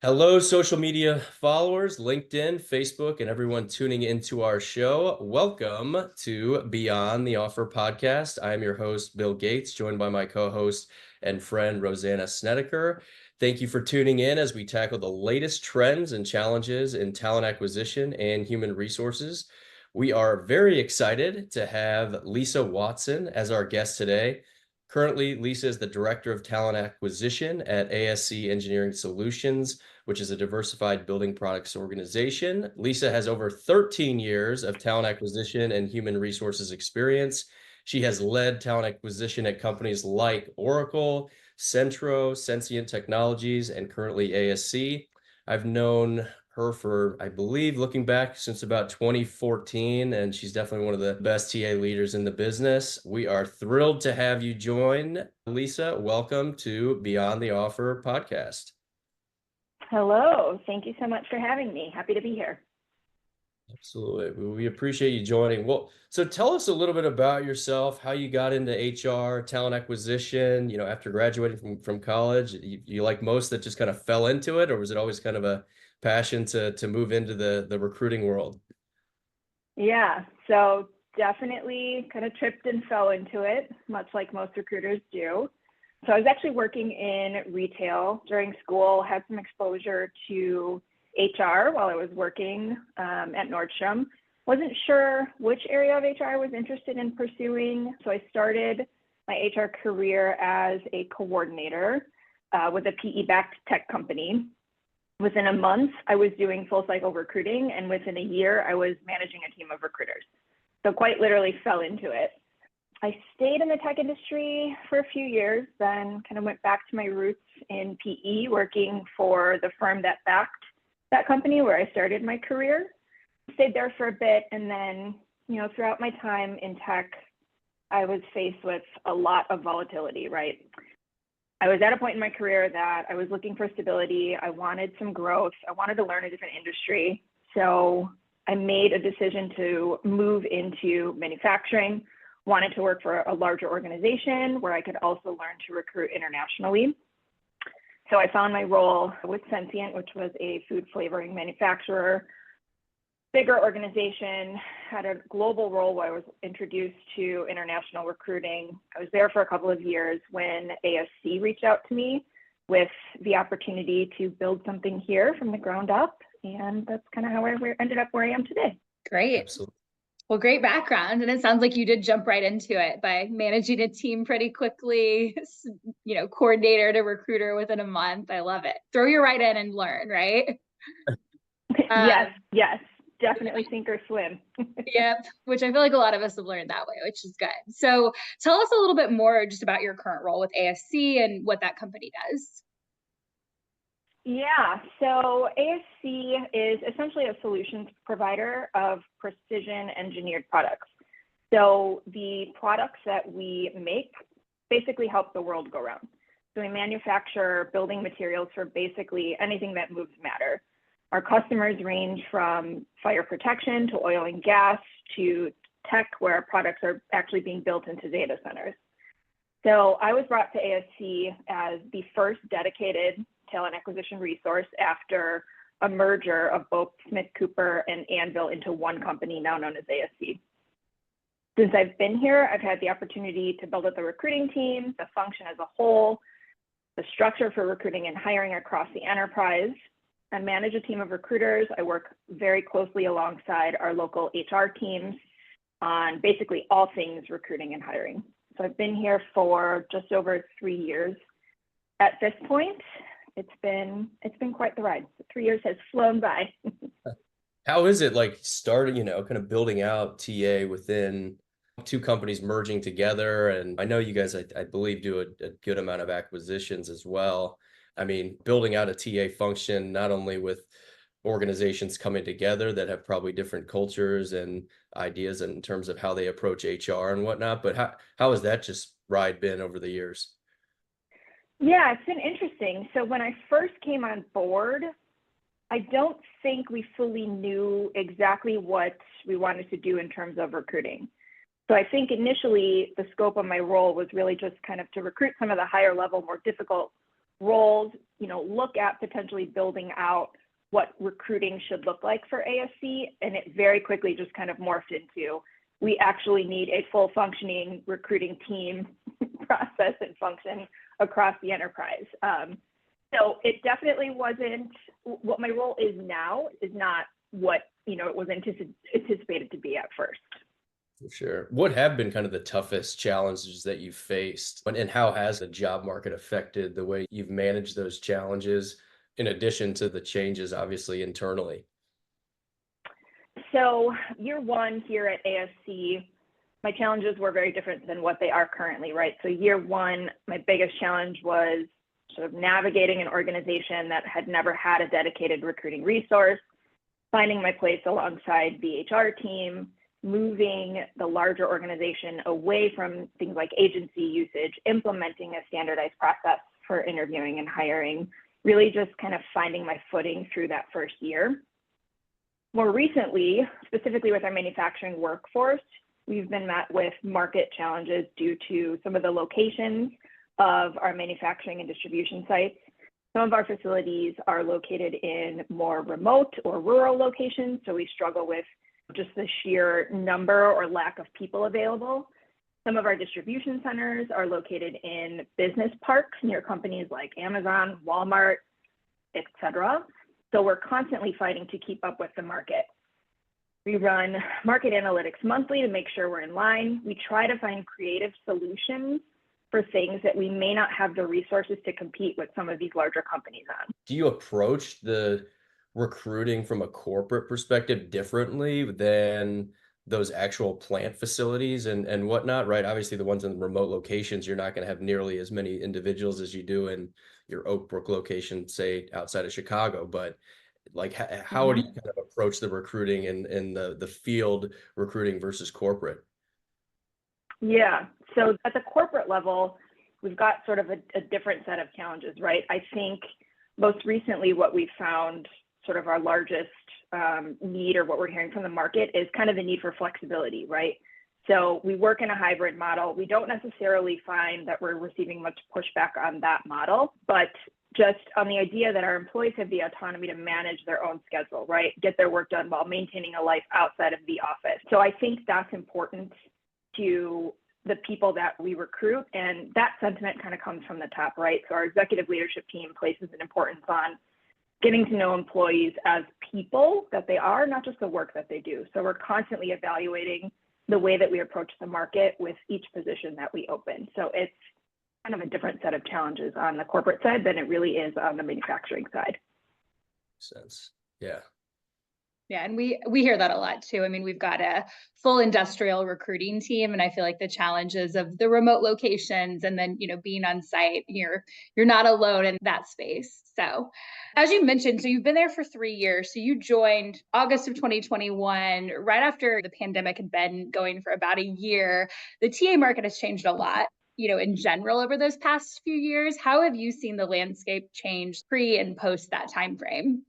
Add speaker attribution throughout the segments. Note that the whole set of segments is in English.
Speaker 1: Hello, social media followers, LinkedIn, Facebook, and everyone tuning into our show. Welcome to Beyond the Offer podcast. I am your host, Bill Gates, joined by my co-host and friend, Rosanna Snediker. Thank you for tuning in as we tackle the latest trends and challenges in talent acquisition and human resources. We are very excited to have Lisa Watson as our guest today. Currently, Lisa is the Director of Talent Acquisition at ASC Engineering Solutions, which is a diversified building products organization. Lisa has over 13 years of talent acquisition and human resources experience. She has led talent acquisition at companies like Oracle, Centro, Sensient Technologies, and currently ASC. I've known her for, I believe, looking back since about 2014, and she's definitely one of the best TA leaders in the business. We are thrilled to have you join. Lisa, welcome to Beyond the Offer podcast.
Speaker 2: Hello. Thank you so much for having me. Happy to be here.
Speaker 1: Absolutely. We appreciate you joining. Well, so tell us a little bit about yourself, how you got into HR, talent acquisition, after graduating from college. You like most that just kind of fell into it, or was it always kind of a passion to move into the recruiting world?
Speaker 2: Yeah, so definitely kind of tripped and fell into it, much like most recruiters do. So I was actually working in retail during school, had some exposure to HR while I was working at Nordstrom. Wasn't sure which area of HR I was interested in pursuing. So I started my HR career as a coordinator with a PE-backed tech company. Within a month, I was doing full cycle recruiting, and within a year, I was managing a team of recruiters. So quite literally fell into it. I stayed in the tech industry for a few years, then kind of went back to my roots in PE, working for the firm that backed that company where I started my career. Stayed there for a bit, and then, throughout my time in tech, I was faced with a lot of volatility, right? I was at a point in my career that I was looking for stability. I wanted some growth. I wanted to learn a different industry. So I made a decision to move into manufacturing, wanted to work for a larger organization where I could also learn to recruit internationally. So I found my role with Sensient, which was a food flavoring manufacturer. Bigger organization, had a global role where I was introduced to international recruiting. I was there for a couple of years when ASC reached out to me with the opportunity to build something here from the ground up. And that's kind of how I ended up where I am today.
Speaker 3: Great.
Speaker 1: Absolutely.
Speaker 3: Well, great background. And it sounds like you did jump right into it by managing a team pretty quickly, coordinator to recruiter within a month. I love it. Throw your right in and learn, right?
Speaker 2: Yes. Definitely sink or swim.
Speaker 3: Yep, which I feel like a lot of us have learned that way, which is good. So tell us a little bit more just about your current role with ASC and what that company does.
Speaker 2: Yeah, so ASC is essentially a solutions provider of precision engineered products. So the products that we make basically help the world go round. So we manufacture building materials for basically anything that moves matter. Our customers range from fire protection to oil and gas to tech, where our products are actually being built into data centers. So I was brought to ASC as the first dedicated talent acquisition resource after a merger of both Smith Cooper and Anvil into one company now known as ASC. Since I've been here, I've had the opportunity to build up the recruiting team, the function as a whole, the structure for recruiting and hiring across the enterprise. I manage a team of recruiters. I work very closely alongside our local HR teams on basically all things recruiting and hiring. So I've been here for just over 3 years. At this point, it's been quite the ride. 3 years has flown by.
Speaker 1: How is it like starting, kind of building out TA within two companies merging together? And I know you guys, I believe, do a good amount of acquisitions as well. I mean, building out a TA function, not only with organizations coming together that have probably different cultures and ideas in terms of how they approach HR and whatnot, but how has that just ride been over the years?
Speaker 2: Yeah, it's been interesting. So when I first came on board, I don't think we fully knew exactly what we wanted to do in terms of recruiting. So I think initially the scope of my role was really just kind of to recruit some of the higher level, more difficult roles, look at potentially building out what recruiting should look like for ASC. And it very quickly just kind of morphed into, we actually need a full functioning recruiting team process and function across the enterprise. So it definitely wasn't what my role is now, is not what, it was anticipated to be at first.
Speaker 1: For sure. What have been kind of the toughest challenges that you've faced, and how has the job market affected the way you've managed those challenges, in addition to the changes, obviously, internally?
Speaker 2: So year one here at ASC, my challenges were very different than what they are currently, right? So year one, my biggest challenge was sort of navigating an organization that had never had a dedicated recruiting resource, finding my place alongside the HR team, moving the larger organization away from things like agency usage, implementing a standardized process for interviewing and hiring, really just kind of finding my footing through that first year. More recently, specifically with our manufacturing workforce, we've been met with market challenges due to some of the locations of our manufacturing and distribution sites. Some of our facilities are located in more remote or rural locations, so we struggle with just the sheer number or lack of people available. Some of our distribution centers are located in business parks near companies like Amazon, Walmart, etc. So we're constantly fighting to keep up with the market. We run market analytics monthly to make sure we're in line. We try to find creative solutions for things that we may not have the resources to compete with some of these larger companies on.
Speaker 1: Do you approach the recruiting from a corporate perspective differently than those actual plant facilities and whatnot, right? Obviously, the ones in the remote locations, you're not going to have nearly as many individuals as you do in your Oak Brook location, say outside of Chicago. But like, how do you kind of approach the recruiting and the field recruiting versus corporate?
Speaker 2: Yeah, so at the corporate level, we've got sort of a different set of challenges, right? I think most recently what we found sort of our largest need, or what we're hearing from the market, is kind of the need for flexibility, right? So we work in a hybrid model. We don't necessarily find that we're receiving much pushback on that model, but just on the idea that our employees have the autonomy to manage their own schedule, right? Get their work done while maintaining a life outside of the office. So I think that's important to the people that we recruit, and that sentiment kind of comes from the top, right? So our executive leadership team places an importance on getting to know employees as people that they are, not just the work that they do. So we're constantly evaluating the way that we approach the market with each position that we open. So it's kind of a different set of challenges on the corporate side than it really is on the manufacturing side.
Speaker 1: Sense. Yeah.
Speaker 3: Yeah, and we hear that a lot too. I mean, we've got a full industrial recruiting team, and I feel like the challenges of the remote locations and then, being on site, you're not alone in that space. So, as you mentioned, so you've been there for 3 years. So you joined August of 2021, right after the pandemic had been going for about a year. The TA market has changed a lot, in general over those past few years. How have you seen the landscape change pre and post that time frame?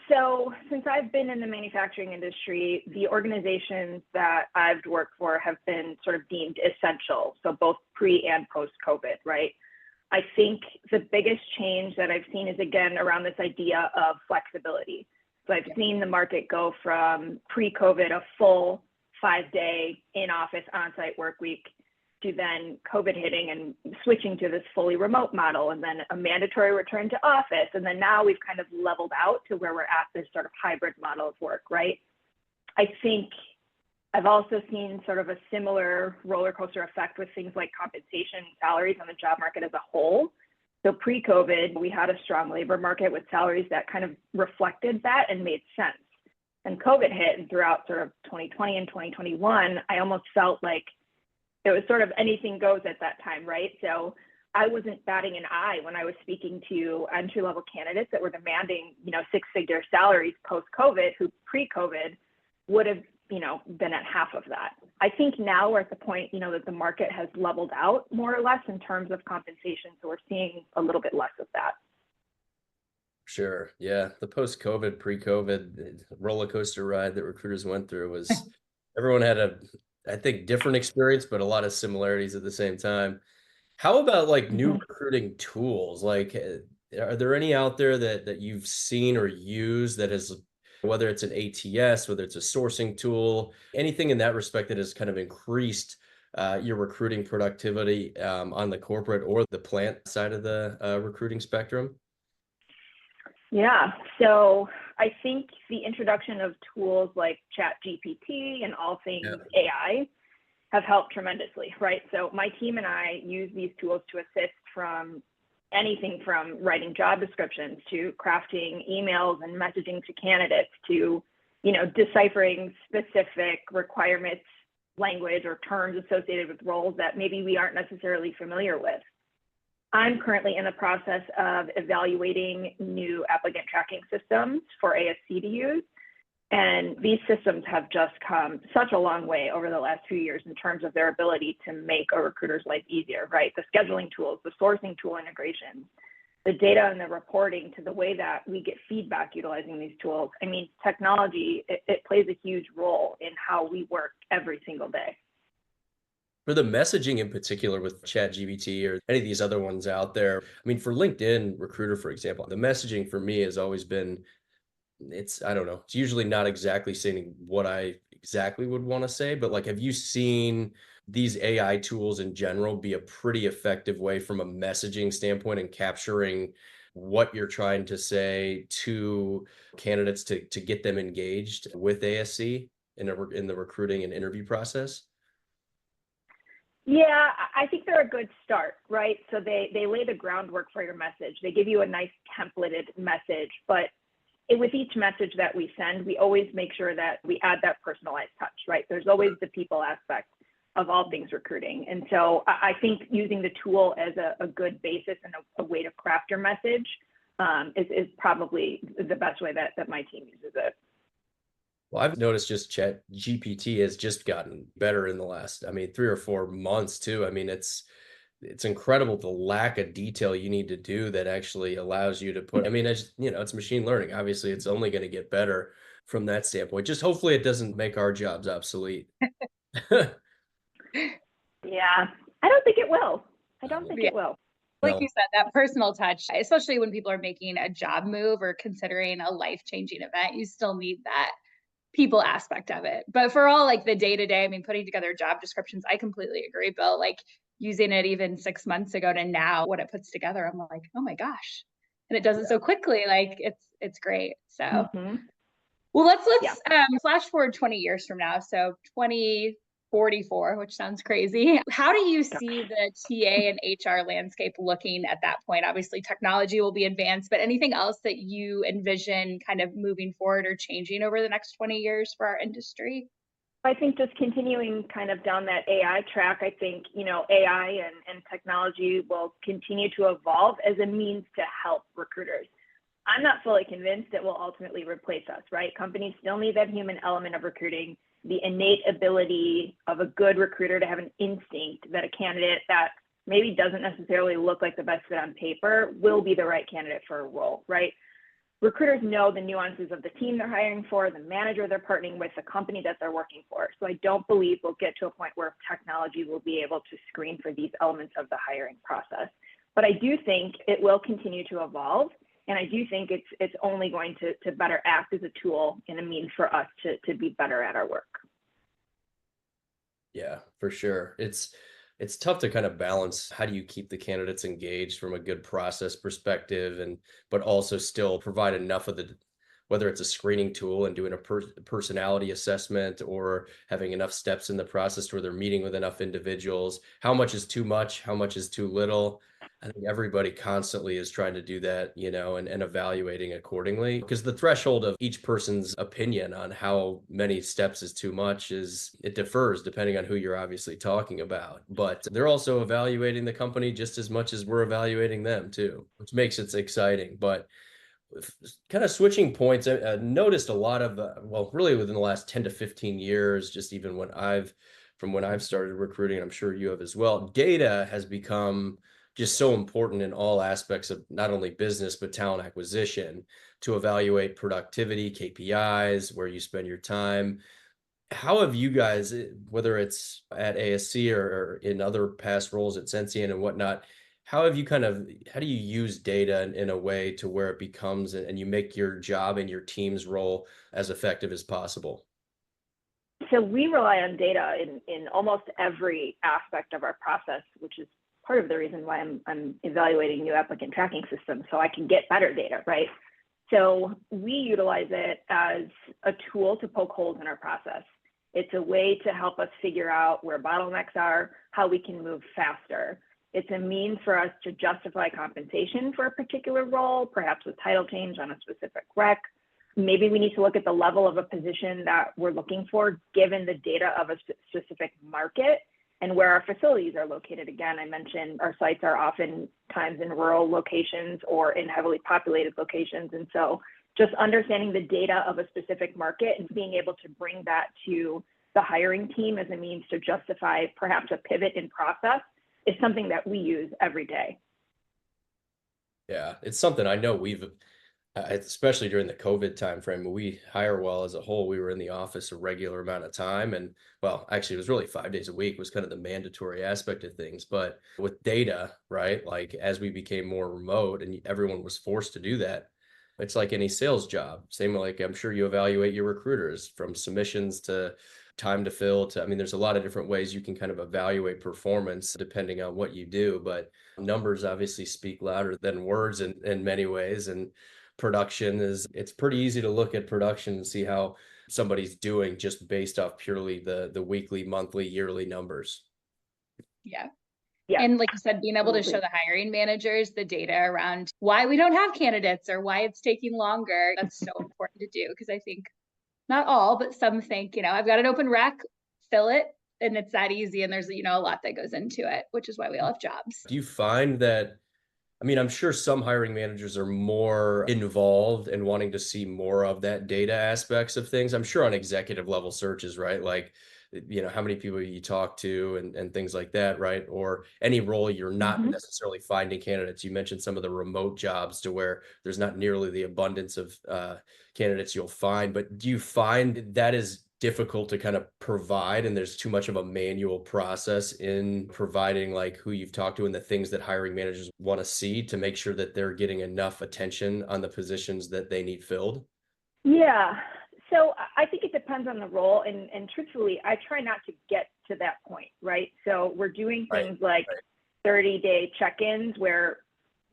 Speaker 2: So since I've been in the manufacturing industry, the organizations that I've worked for have been sort of deemed essential. So both pre and post COVID, right? I think the biggest change that I've seen is, again, around this idea of flexibility. So I've seen the market go from pre-COVID, a full 5-day in-office on-site work week, to then COVID hitting and switching to this fully remote model, and then a mandatory return to office. And then now we've kind of leveled out to where we're at this sort of hybrid model of work, right? I think I've also seen sort of a similar roller coaster effect with things like compensation, salaries on the job market as a whole. So pre-COVID, we had a strong labor market with salaries that kind of reflected that and made sense. And COVID hit, and throughout sort of 2020 and 2021, I almost felt like it was sort of anything goes at that time, right? So I wasn't batting an eye when I was speaking to entry-level candidates that were demanding, six-figure salaries post-COVID, who pre-COVID would have, been at half of that. I think now we're at the point, that the market has leveled out more or less in terms of compensation. So we're seeing a little bit less of that.
Speaker 1: Sure. Yeah. The post-COVID, pre-COVID roller coaster ride that recruiters went through was, everyone had I think, different experience, but a lot of similarities at the same time. How about like new
Speaker 2: Mhm.
Speaker 1: recruiting tools? Like, are there any out there that you've seen or used that has, whether it's an ATS, whether it's a sourcing tool, anything in that respect that has kind of increased your recruiting productivity on the corporate or the plant side of the recruiting spectrum?
Speaker 2: Yeah. So I think the introduction of tools like ChatGPT and all
Speaker 1: Yeah.
Speaker 2: things AI have helped tremendously, right? So my team and I use these tools to assist from anything from writing job descriptions to crafting emails and messaging to candidates to, deciphering specific requirements, language or terms associated with roles that maybe we aren't necessarily familiar with. I'm currently in the process of evaluating new applicant tracking systems for ASC to use. And these systems have just come such a long way over the last few years in terms of their ability to make a recruiter's life easier, right? The scheduling tools, the sourcing tool integrations, the data and the reporting to the way that we get feedback utilizing these tools. I mean, technology, it plays a huge role in how we work every single day.
Speaker 1: For the messaging in particular with ChatGPT or any of these other ones out there, I mean, for LinkedIn Recruiter, for example, the messaging for me has always been, I don't know, it's usually not exactly saying what I exactly would want to say, but like, have you seen these AI tools in general be a pretty effective way from a messaging standpoint and capturing what you're trying to say to candidates to get them engaged with ASC in the recruiting and interview process?
Speaker 2: Yeah, I think they're a good start, right? So they lay the groundwork for your message. They give you a nice templated message, but with each message that we send, we always make sure that we add that personalized touch, right? There's always the people aspect of all things recruiting. And so I think using the tool as a good basis and a way to craft your message is probably the best way that my team uses it.
Speaker 1: Well, I've noticed just Chat GPT has just gotten better in the last, I mean, 3 or 4 months too. I mean, it's incredible the lack of detail you need to do that actually allows you to put, I mean, it's machine learning. Obviously, it's only going to get better from that standpoint. Just hopefully it doesn't make our jobs obsolete.
Speaker 2: Yeah, I don't think it will. I don't think
Speaker 3: Yeah.
Speaker 2: it will.
Speaker 3: Like
Speaker 1: No.
Speaker 3: you said, that personal touch, especially when people are making a job move or considering a life-changing event, you still need that people aspect of it. But for all like the day to day, I mean, putting together job descriptions, I completely agree, Bill. Like using it even 6 months ago to now, what it puts together, I'm like, oh my gosh. And it does it so quickly. Like it's great. So
Speaker 2: Hmm.
Speaker 3: well, let's
Speaker 2: Yeah.
Speaker 3: flash forward 20 years from now. So 2044, which sounds crazy. How do you see the TA and HR landscape looking at that point? Obviously, technology will be advanced, but anything else that you envision kind of moving forward or changing over the next 20 years for our industry?
Speaker 2: I think just continuing kind of down that AI track, I think, AI and technology will continue to evolve as a means to help recruiters. I'm not fully convinced it will ultimately replace us, right? Companies still need that human element of recruiting, the innate ability of a good recruiter to have an instinct that a candidate that maybe doesn't necessarily look like the best fit on paper will be the right candidate for a role, right? Recruiters know the nuances of the team they're hiring for, the manager they're partnering with, the company that they're working for. So I don't believe we'll get to a point where technology will be able to screen for these elements of the hiring process. But I do think it will continue to evolve. And I do think it's only going to better act as a tool and a means for us to be better at our work.
Speaker 1: Yeah, for sure. It's tough to kind of balance how do you keep the candidates engaged from a good process perspective and but also still provide enough of the, whether it's a screening tool and doing a personality assessment or having enough steps in the process where they're meeting with enough individuals. How much is too much? How much is too little? I think everybody constantly is trying to do that, and evaluating accordingly. Because the threshold of each person's opinion on how many steps is too much it differs depending on who you're obviously talking about. But they're also evaluating the company just as much as we're evaluating them too, which makes it exciting. But kind of switching points, I noticed a lot of, well, really within the last 10 to 15 years, just even from when I've started recruiting, I'm sure you have as well, data has become just so important in all aspects of not only business, but talent acquisition to evaluate productivity, KPIs, where you spend your time. How have you guys, whether it's at ASC or in other past roles at Sensient and whatnot, how do you use data in a way to where it becomes and you make your job and your team's role as effective as possible?
Speaker 2: So we rely on data in almost every aspect of our process, which is part of the reason why I'm evaluating new applicant tracking systems so I can get better data, right? So we utilize it as a tool to poke holes in our process. It's a way to help us figure out where bottlenecks are, how we can move faster. It's a means for us to justify compensation for a particular role, perhaps a title change on a specific rec. Maybe we need to look at the level of a position that we're looking for, given the data of a specific market and where our facilities are located. Again, I mentioned our sites are oftentimes in rural locations or in heavily populated locations. And so just understanding the data of a specific market and being able to bring that to the hiring team as a means to justify perhaps a pivot in process is something that we use every day.
Speaker 1: Yeah, it's something I know especially during the COVID timeframe, when we hire well as a whole, we were in the office a regular amount of time. And well, actually, it was really 5 days a week was kind of the mandatory aspect of things. But with data, right, like as we became more remote and everyone was forced to do that, it's like any sales job. Same like I'm sure you evaluate your recruiters from submissions to time to fill to, I mean, there's a lot of different ways you can kind of evaluate performance depending on what you do. But numbers obviously speak louder than words in many ways. And it's pretty easy to look at production and see how somebody's doing just based off purely the weekly, monthly, yearly numbers.
Speaker 3: Yeah.
Speaker 2: Yeah,
Speaker 3: And like you said, being able to show
Speaker 2: absolutely.
Speaker 3: the hiring managers the data around why we don't have candidates or why it's taking longer, that's so important to do. Because I think not all, but some think, I've got an open rec, fill it, and it's that easy. And there's, a lot that goes into it, which is why we all have jobs.
Speaker 1: Do you find that, I mean, I'm sure some hiring managers are more involved in wanting to see more of that data aspects of things. I'm sure on executive level searches, right? Like, how many people you talk to and things like that, right? Or any role you're not
Speaker 2: Mhm.
Speaker 1: necessarily finding candidates. You mentioned some of the remote jobs to where there's not nearly the abundance of candidates you'll find. But do you find that is difficult to kind of provide and there's too much of a manual process in providing like who you've talked to and the things that hiring managers want to see to make sure that they're getting enough attention on the positions that they need filled?
Speaker 2: Yeah. So I think it depends on the role. And truthfully, I try not to get to that point, right? So we're doing
Speaker 1: Right,
Speaker 2: things like
Speaker 1: right.
Speaker 2: 30-day check-ins where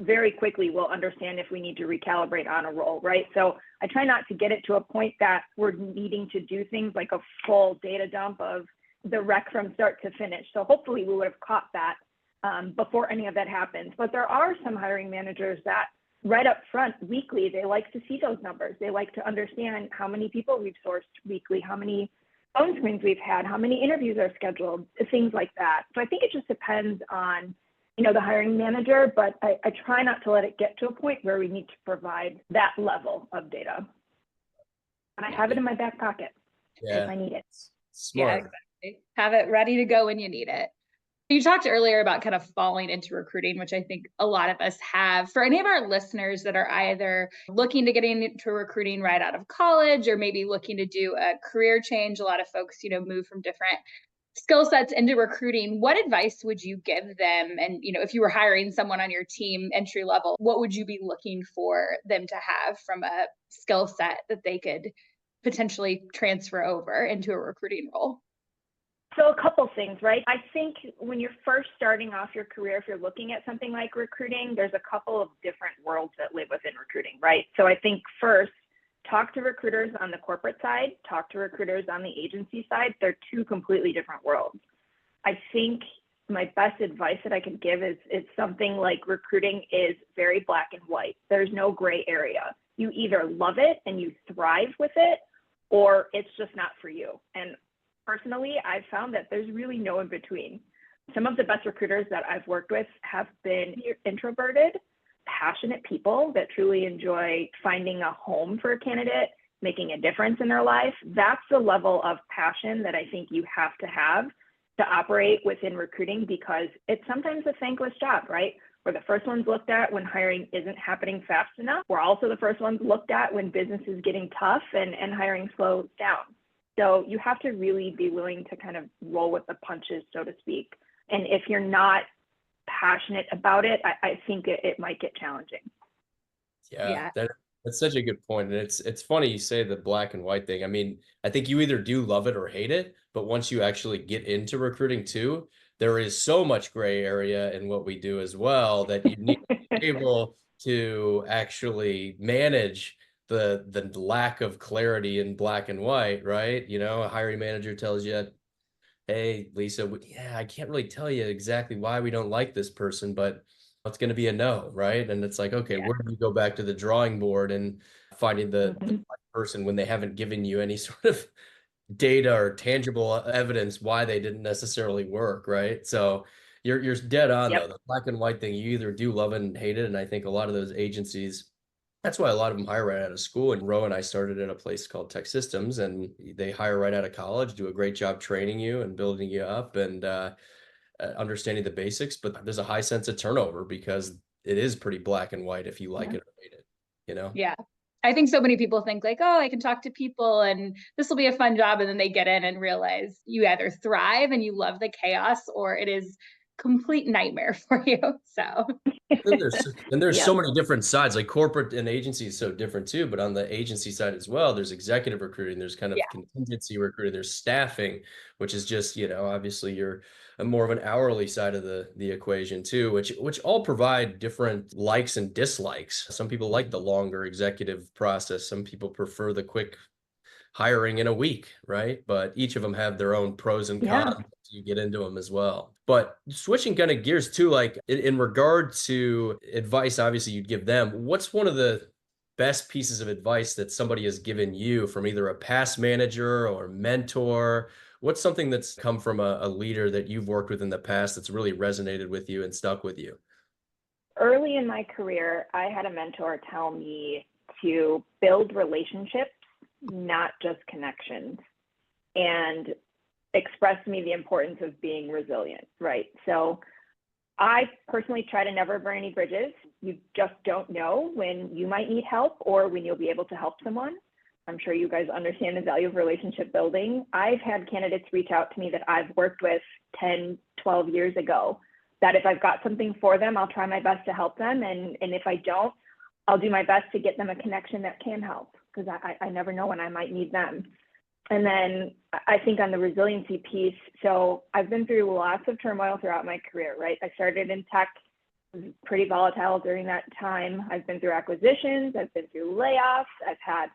Speaker 2: very quickly we'll understand if we need to recalibrate on a role, right? So I try not to get it to a point that we're needing to do things like a full data dump of the rec from start to finish. So hopefully we would have caught that before any of that happens. But there are some hiring managers that right up front weekly, they like to see those numbers. They like to understand how many people we've sourced weekly, how many phone screens we've had, how many interviews are scheduled, things like that. So I think it just depends on the hiring manager, but I try not to let it get to a point where we need to provide that level of data. And I have it in my back pocket if
Speaker 1: Yeah,
Speaker 2: I need it.
Speaker 3: Yeah,
Speaker 1: smart.
Speaker 3: exactly. Have it ready to go when you need it. You talked earlier about kind of falling into recruiting, which I think a lot of us have. For any of our listeners that are either looking to get into recruiting right out of college or maybe looking to do a career change, a lot of folks, move from different skill sets into recruiting. What advice would you give them? And, if you were hiring someone on your team entry level, what would you be looking for them to have from a skill set that they could potentially transfer over into a recruiting role?
Speaker 2: So a couple things, right? I think when you're first starting off your career, if you're looking at something like recruiting, there's a couple of different worlds that live within recruiting, right? So I think first, talk to recruiters on the corporate side, talk to recruiters on the agency side. They're two completely different worlds. I think my best advice that I could give is something like recruiting is very black and white. There's no gray area. You either love it and you thrive with it, or it's just not for you. And personally, I've found that there's really no in between. Some of the best recruiters that I've worked with have been introverted, passionate people that truly enjoy finding a home for a candidate, making a difference in their life. That's the level of passion that I think you have to operate within recruiting, because it's sometimes a thankless job, right? We're the first ones looked at when hiring isn't happening fast enough. We're also the first ones looked at when business is getting tough and hiring slows down. So you have to really be willing to kind of roll with the punches, so to speak. And if you're not passionate about it, I think it might get challenging.
Speaker 1: Yeah,
Speaker 3: Yeah.
Speaker 1: that's such a good point. And it's funny you say the black and white thing. I mean, I think you either do love it or hate it, but once you actually get into recruiting too, there is so much gray area in what we do as well that you need to be able to actually manage the lack of clarity in black and white, right? You know, a hiring manager tells you, hey, Lisa, yeah, I can't really tell you exactly why we don't like this person, but it's going to be a no, right? And it's like, okay,
Speaker 3: Yeah.
Speaker 1: where do you go back to the drawing board and finding the
Speaker 2: Mhm.
Speaker 1: right person when they haven't given you any sort of data or tangible evidence why they didn't necessarily work, right? So you're dead on though.
Speaker 2: Yep.
Speaker 1: The black and white thing, you either do love it and hate it. And I think a lot of those agencies, that's why a lot of them hire right out of school. And Ro and I started at a place called Tech Systems, and they hire right out of college, do a great job training you and building you up and understanding the basics. But there's a high sense of turnover because it is pretty black and white if you like
Speaker 2: Yeah.
Speaker 1: it or hate it, you know?
Speaker 3: Yeah. I think so many people think like, oh, I can talk to people and this will be a fun job. And then they get in and realize you either thrive and you love the chaos or it is complete nightmare for you. So
Speaker 1: There's so
Speaker 2: Yep.
Speaker 1: many different sides. Like corporate and agency is so different too, but on the agency side as well, there's executive recruiting, there's kind
Speaker 3: yeah,
Speaker 1: of contingency recruiting, there's staffing, which is just, you know, obviously you're a more of an hourly side of the equation too, which all provide different likes and dislikes. Some people like the longer executive process, some people prefer the quick hiring in a week, right? But each of them have their own pros and
Speaker 2: Yeah.
Speaker 1: cons. You get into them as well. But switching kind of gears too, like in regard to advice, obviously you'd give them. What's one of the best pieces of advice that somebody has given you from either a past manager or mentor? What's something that's come from a leader that you've worked with in the past that's really resonated with you and stuck with you?
Speaker 2: Early in my career, I had a mentor tell me to build relationships, not just connections, and express to me the importance of being resilient, right? So I personally try to never burn any bridges. You just don't know when you might need help or when you'll be able to help someone. I'm sure you guys understand the value of relationship building. I've had candidates reach out to me that I've worked with 10, 12 years ago, that if I've got something for them, I'll try my best to help them. And if I don't, I'll do my best to get them a connection that can help, because I never know when I might need them. And then I think on the resiliency piece, so I've been through lots of turmoil throughout my career, right? I started in tech, pretty volatile during that time. I've been through acquisitions, I've been through layoffs, I've had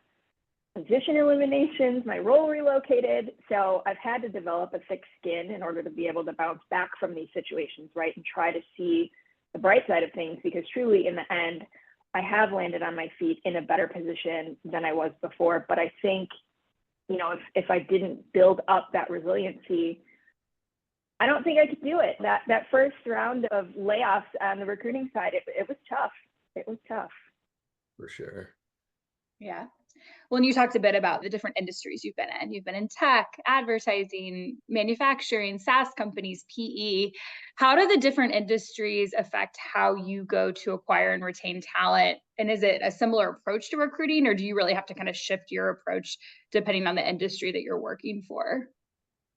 Speaker 2: position eliminations, my role relocated. So I've had to develop a thick skin in order to be able to bounce back from these situations, right? And try to see the bright side of things, because truly in the end, I have landed on my feet in a better position than I was before. But I think, you know, if I didn't build up that resiliency, I don't think I could do it. That first round of layoffs on the recruiting side, it was tough. It was tough.
Speaker 1: For sure.
Speaker 3: yeah. Well, and you talked a bit about the different industries you've been in. You've been in tech, advertising, manufacturing, SaaS companies, PE. How do the different industries affect how you go to acquire and retain talent? And is it a similar approach to recruiting, or do you really have to kind of shift your approach depending on the industry that you're working for?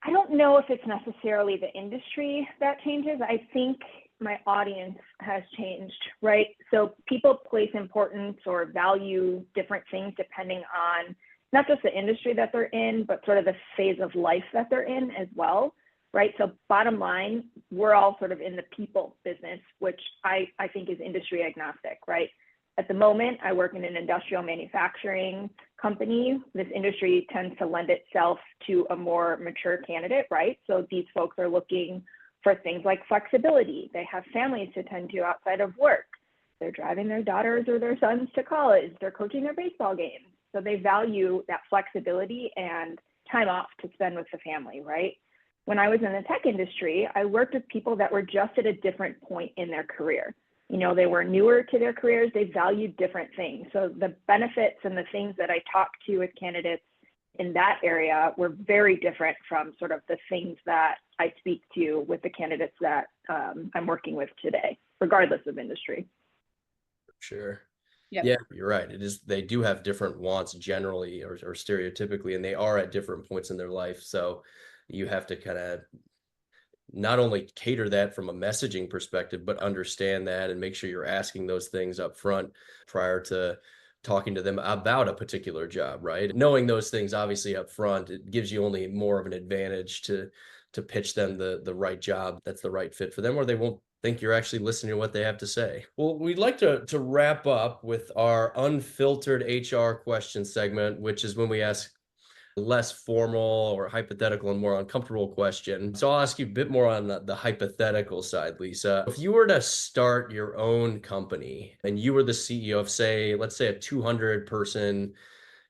Speaker 2: I don't know if it's necessarily the industry that changes. I think my audience has changed, right? So people place importance or value different things depending on not just the industry that they're in, but sort of the phase of life that they're in as well, right? So bottom line, we're all sort of in the people business, which I think is industry agnostic, right? At the moment, I work in an industrial manufacturing company. This industry tends to lend itself to a more mature candidate, right? So these folks are looking for things like flexibility. They have families to tend to outside of work. They're driving their daughters or their sons to college. They're coaching their baseball games. So they value that flexibility and time off to spend with the family, right? When I was in the tech industry, I worked with people that were just at a different point in their career. You know, they were newer to their careers, they valued different things. So the benefits and the things that I talked to with candidates in that area were very different from sort of the things that I speak to with the candidates that I'm working with today, regardless of industry.
Speaker 1: Sure.
Speaker 3: Yep.
Speaker 1: Yeah, you're right. It is, they do have different wants generally or stereotypically, and they are at different points in their life. So you have to kind of not only cater that from a messaging perspective, but understand that and make sure you're asking those things up front prior to talking to them about a particular job, right? Knowing those things obviously up front, it gives you only more of an advantage to pitch them the right job that's the right fit for them, or they won't think you're actually listening to what they have to say. Well, we'd like to wrap up with our unfiltered HR question segment, which is when we ask less formal or hypothetical and more uncomfortable question. So I'll ask you a bit more on the hypothetical side, Lisa. If you were to start your own company and you were the CEO of, say, let's say a 200-person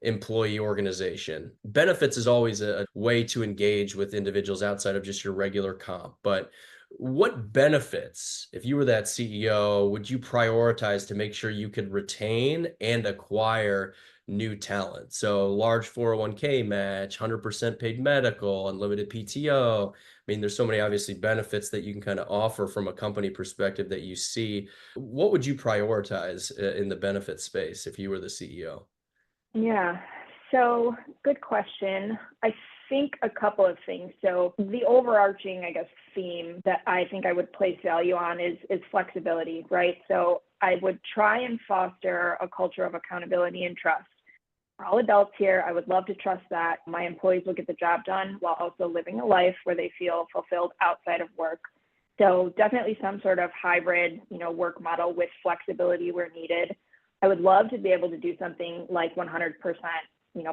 Speaker 1: employee organization, benefits is always a way to engage with individuals outside of just your regular comp. But what benefits, if you were that CEO, would you prioritize to make sure you could retain and acquire new talent? So large 401k match, 100% paid medical, unlimited PTO. I mean, there's so many obviously benefits that you can kind of offer from a company perspective that you see. What would you prioritize in the benefit space if you were the CEO?
Speaker 2: Yeah, so good question. I think a couple of things. So the overarching, I guess, theme that I think I would place value on is flexibility, right? So I would try and foster a culture of accountability and trust. We're all adults here. I would love to trust that my employees will get the job done while also living a life where they feel fulfilled outside of work. So definitely some sort of hybrid, work model with flexibility where needed. I would love to be able to do something like 100%,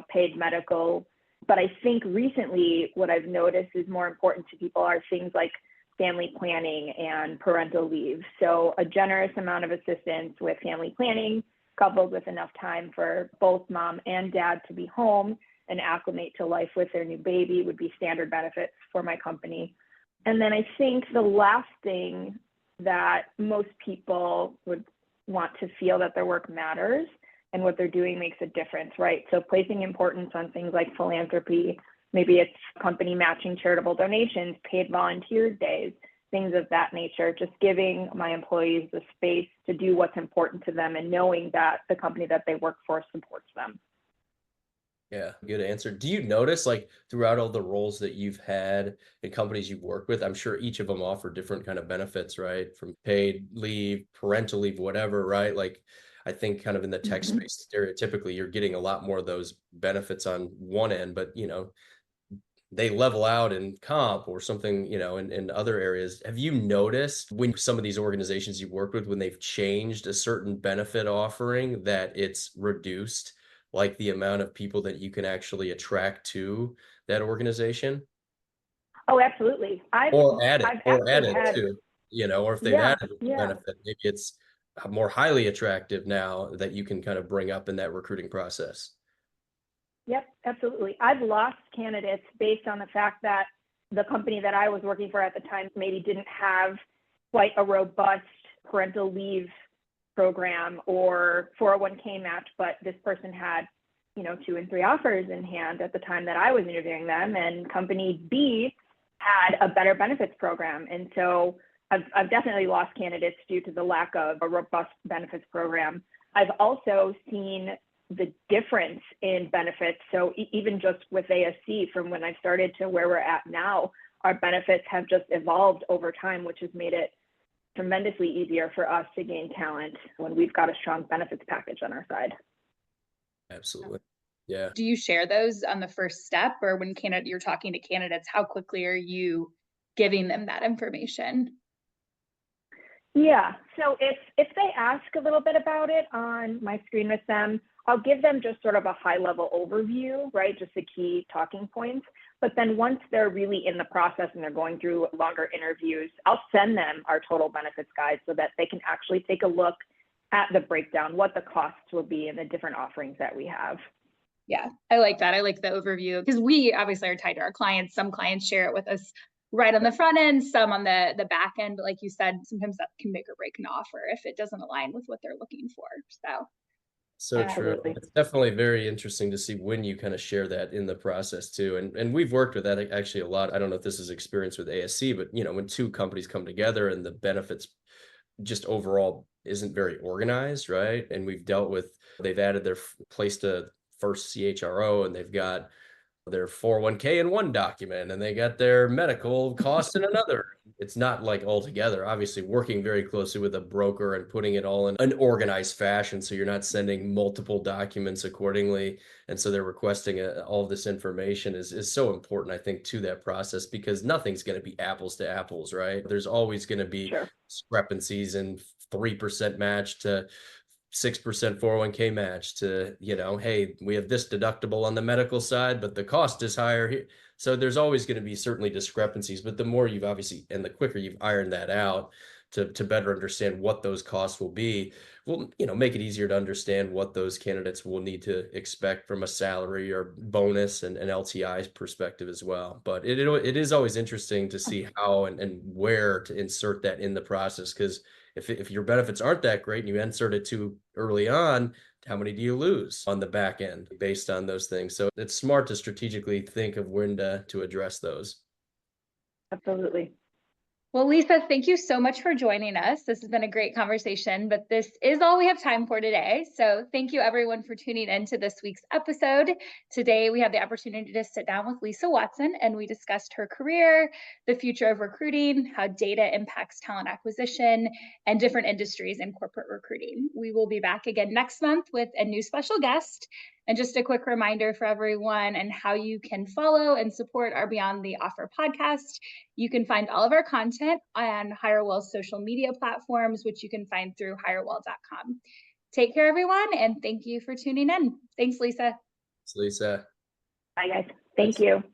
Speaker 2: paid medical. But I think recently what I've noticed is more important to people are things like family planning and parental leave. So a generous amount of assistance with family planning, coupled with enough time for both mom and dad to be home and acclimate to life with their new baby would be standard benefits for my company. And then I think the last thing that most people would want to feel that their work matters and what they're doing makes a difference, right? So placing importance on things like philanthropy, maybe it's company matching charitable donations, paid volunteer days, things of that nature, just giving my employees the space to do what's important to them and knowing that the company that they work for supports them.
Speaker 1: Yeah, good answer. Do you notice, like, throughout all the roles that you've had and companies you've worked with, I'm sure each of them offer different kind of benefits, right? From paid leave, parental leave, whatever, right? Like, I think kind of in the tech
Speaker 2: Mm-hmm.
Speaker 1: space, stereotypically, you're getting a lot more of those benefits on one end, but they level out in comp or something, in other areas. Have you noticed when some of these organizations you've worked with, when they've changed a certain benefit offering, that it's reduced like the amount of people that you can actually attract to that organization?
Speaker 2: Oh, absolutely. I've
Speaker 1: Or
Speaker 2: actually
Speaker 1: added
Speaker 2: had,
Speaker 1: to, or if they've
Speaker 2: yeah,
Speaker 1: added a
Speaker 2: yeah.
Speaker 1: benefit, maybe it's more highly attractive now that you can kind of bring up in that recruiting process.
Speaker 2: Yep, absolutely. I've lost candidates based on the fact that the company that I was working for at the time maybe didn't have quite a robust parental leave program or 401k match, but this person had, 2 and 3 offers in hand at the time that I was interviewing them, and company B had a better benefits program. And so I've definitely lost candidates due to the lack of a robust benefits program. I've also seen the difference in benefits. So even just with ASC, from when I started to where we're at now, our benefits have just evolved over time, which has made it tremendously easier for us to gain talent when we've got a strong benefits package on our side.
Speaker 1: Absolutely. Yeah.
Speaker 3: Do you share those on the first step, or when you're talking to candidates, how quickly are you giving them that information?
Speaker 2: Yeah. So if they ask a little bit about it on my screen with them, I'll give them just sort of a high level overview, right? Just the key talking points. But then once they're really in the process and they're going through longer interviews, I'll send them our total benefits guide so that they can actually take a look at the breakdown, what the costs will be and the different offerings that we have.
Speaker 3: Yeah, I like that. I like the overview because we obviously are tied to our clients. Some clients share it with us right on the front end, some on the back end. But like you said, sometimes that can make or break an offer if it doesn't align with what they're looking for.
Speaker 1: So true.
Speaker 2: Absolutely.
Speaker 1: It's definitely very interesting to see when you kind of share that in the process too. And we've worked with that actually a lot. I don't know if this is experience with ASC, but when two companies come together and the benefits just overall isn't very organized, right? And they've added placed a first CHRO, and they've got their 401k in one document, and they got their medical costs in another. It's not like all together. Obviously, working very closely with a broker and putting it all in an organized fashion, so you're not sending multiple documents accordingly. And so they're requesting all of this information is so important, I think, to that process, because nothing's going to be apples to apples, right? There's always going to be
Speaker 2: Sure.
Speaker 1: discrepancies in 3% match to 6% 401k match to, hey, we have this deductible on the medical side, but the cost is higher here. So there's always going to be certainly discrepancies, but the more you've obviously, and the quicker you've ironed that out to better understand what those costs will be, will, make it easier to understand what those candidates will need to expect from a salary or bonus and LTI perspective as well. But it is always interesting to see how and where to insert that in the process, because if your benefits aren't that great and you insert it too early on, how many do you lose on the back end based on those things? So it's smart to strategically think of when to address those.
Speaker 2: Absolutely.
Speaker 3: Well, Lisa, thank you so much for joining us. This has been a great conversation, but this is all we have time for today. So thank you everyone for tuning in to this week's episode. Today, we had the opportunity to sit down with Lisa Watson, and we discussed her career, the future of recruiting, how data impacts talent acquisition, and different industries in corporate recruiting. We will be back again next month with a new special guest. And just a quick reminder for everyone and how you can follow and support our Beyond the Offer podcast. You can find all of our content on HireWell's social media platforms, which you can find through hirewell.com. Take care, everyone, and thank you for tuning in. Thanks, Lisa.
Speaker 1: Thanks, Lisa.
Speaker 2: Bye, guys. Thank you.